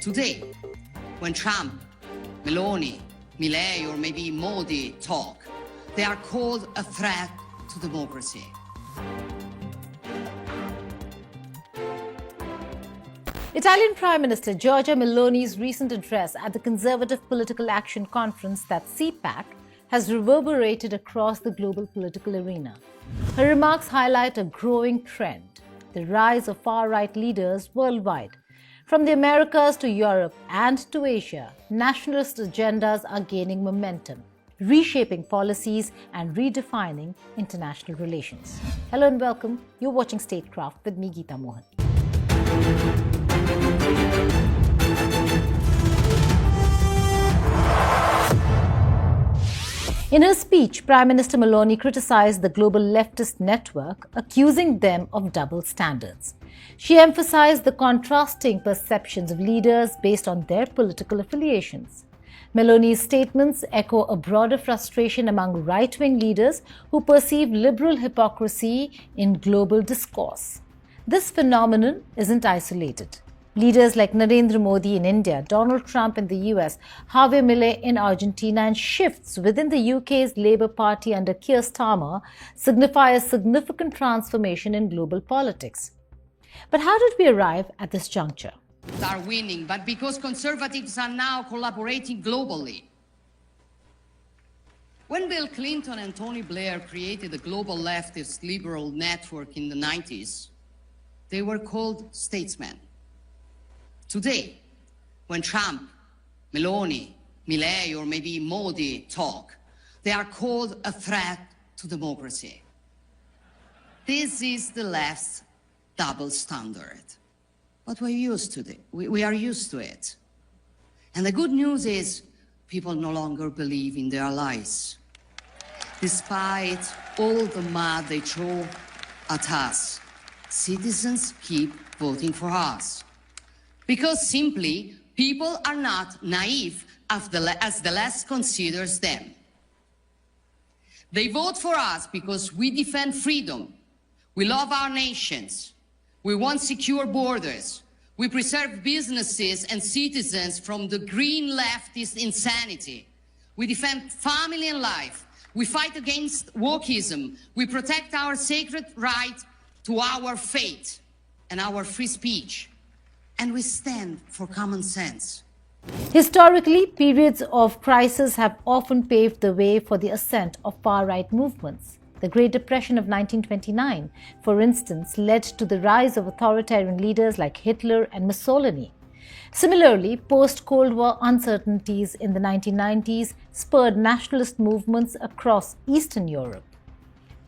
Today, when Trump, Meloni, Milei, or maybe Modi talk, they are called a threat to democracy. Italian Prime Minister Giorgia Meloni's recent address at the Conservative Political Action Conference, that's CPAC, has reverberated across the global political arena. Her remarks highlight a growing trend, the rise of far-right leaders worldwide. From the Americas to Europe and to Asia, nationalist agendas are gaining momentum, reshaping policies and redefining international relations. Hello and welcome. You're watching Statecraft with me, Geeta Mohan. In her speech, Prime Minister Meloni criticized the global leftist network, accusing them of double standards. She emphasized the contrasting perceptions of leaders based on their political affiliations. Meloni's statements echo a broader frustration among right-wing leaders who perceive liberal hypocrisy in global discourse. This phenomenon isn't isolated. Leaders like Narendra Modi in India, Donald Trump in the US, Javier Milei in Argentina, and shifts within the UK's Labour Party under Keir Starmer signify a significant transformation in global politics. But how did we arrive at this juncture? Are winning, but because conservatives are now collaborating globally. When Bill Clinton and Tony Blair created the global leftist liberal network in the 90s, they were called statesmen. Today, when Trump, Meloni, Milei, or maybe Modi talk, they are called a threat to democracy. This is the left's double standard. But we're used to it. We are used to it. And the good news is people no longer believe in their lies. Despite all the mud they throw at us, citizens keep voting for us. Because simply, people are not naive as the left considers them. They vote for us because we defend freedom. We love our nations. We want secure borders. We preserve businesses and citizens from the green leftist insanity. We defend family and life. We fight against wokeism. We protect our sacred right to our faith and our free speech. And we stand for common sense. Historically, periods of crisis have often paved the way for the ascent of far-right movements. The Great Depression of 1929, for instance, led to the rise of authoritarian leaders like Hitler and Mussolini. Similarly, post-Cold War uncertainties in the 1990s spurred nationalist movements across Eastern Europe.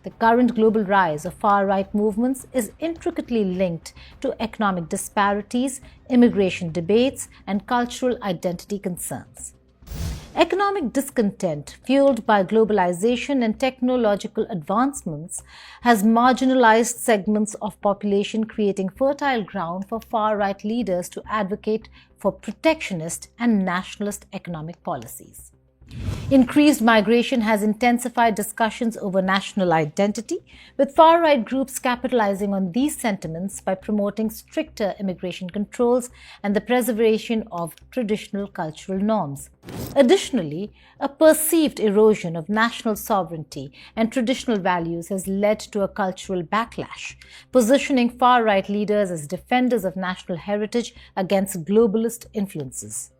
The current global rise of far-right movements is intricately linked to economic disparities, immigration debates, and cultural identity concerns. Economic discontent, fueled by globalization and technological advancements, has marginalized segments of population, creating fertile ground for far-right leaders to advocate for protectionist and nationalist economic policies. Increased migration has intensified discussions over national identity, with far-right groups capitalizing on these sentiments by promoting stricter immigration controls and the preservation of traditional cultural norms. Additionally, a perceived erosion of national sovereignty and traditional values has led to a cultural backlash, positioning far-right leaders as defenders of national heritage against globalist influences.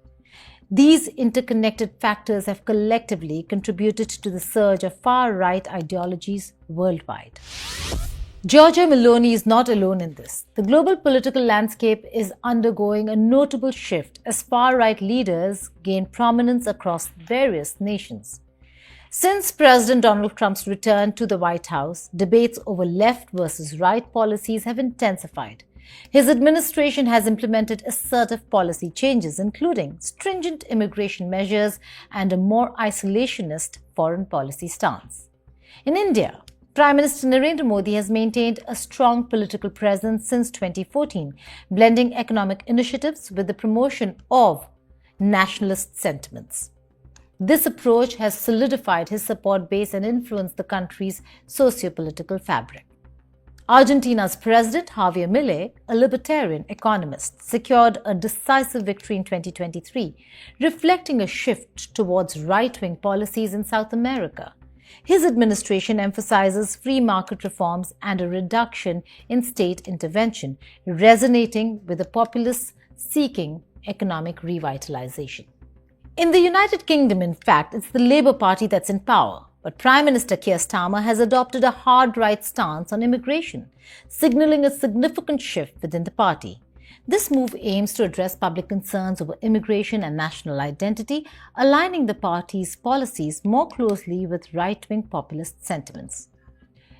These interconnected factors have collectively contributed to the surge of far-right ideologies worldwide. Giorgia Meloni is not alone in this. The global political landscape is undergoing a notable shift as far-right leaders gain prominence across various nations. Since President Donald Trump's return to the White House, debates over left versus right policies have intensified. His administration has implemented assertive policy changes, including stringent immigration measures and a more isolationist foreign policy stance. In India, Prime Minister Narendra Modi has maintained a strong political presence since 2014, blending economic initiatives with the promotion of nationalist sentiments. This approach has solidified his support base and influenced the country's socio-political fabric. Argentina's president, Javier Milei, a libertarian economist, secured a decisive victory in 2023, reflecting a shift towards right-wing policies in South America. His administration emphasizes free market reforms and a reduction in state intervention, resonating with the populace seeking economic revitalization. In the United Kingdom, in fact, it's the Labour Party that's in power. But Prime Minister Keir Starmer has adopted a hard right stance on immigration, signalling a significant shift within the party. This move aims to address public concerns over immigration and national identity, aligning the party's policies more closely with right-wing populist sentiments.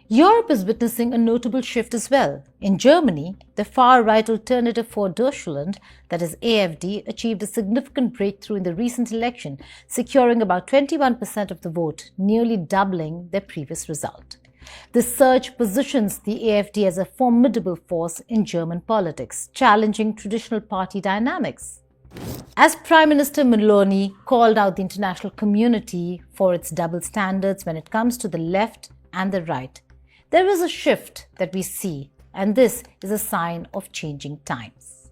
Europe is witnessing a notable shift as well. In Germany, the far-right Alternative for Deutschland, that is AfD, achieved a significant breakthrough in the recent election, securing about 21% of the vote, nearly doubling their previous result. This surge positions the AfD as a formidable force in German politics, challenging traditional party dynamics. As Prime Minister Meloni called out the international community for its double standards when it comes to the left and the right, there is a shift that we see, and this is a sign of changing times.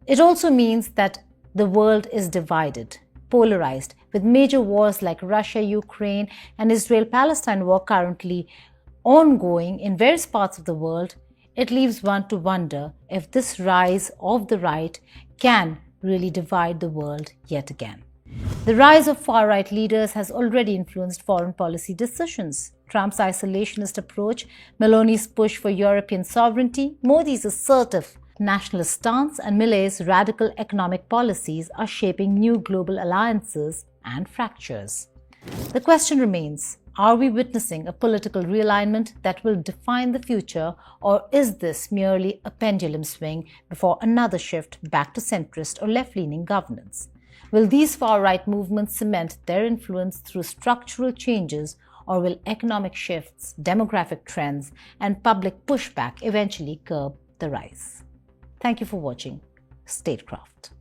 It also means that the world is divided, polarized, with major wars like Russia-Ukraine and Israel-Palestine war currently ongoing in various parts of the world. It leaves one to wonder if this rise of the right can really divide the world yet again. The rise of far-right leaders has already influenced foreign policy decisions. Trump's isolationist approach, Meloni's push for European sovereignty, Modi's assertive nationalist stance, and Milei's radical economic policies are shaping new global alliances and fractures. The question remains, are we witnessing a political realignment that will define the future, or is this merely a pendulum swing before another shift back to centrist or left-leaning governance? Will these far-right movements cement their influence through structural changes, or will economic shifts, demographic trends, and public pushback eventually curb the rise? Thank you for watching Statecraft.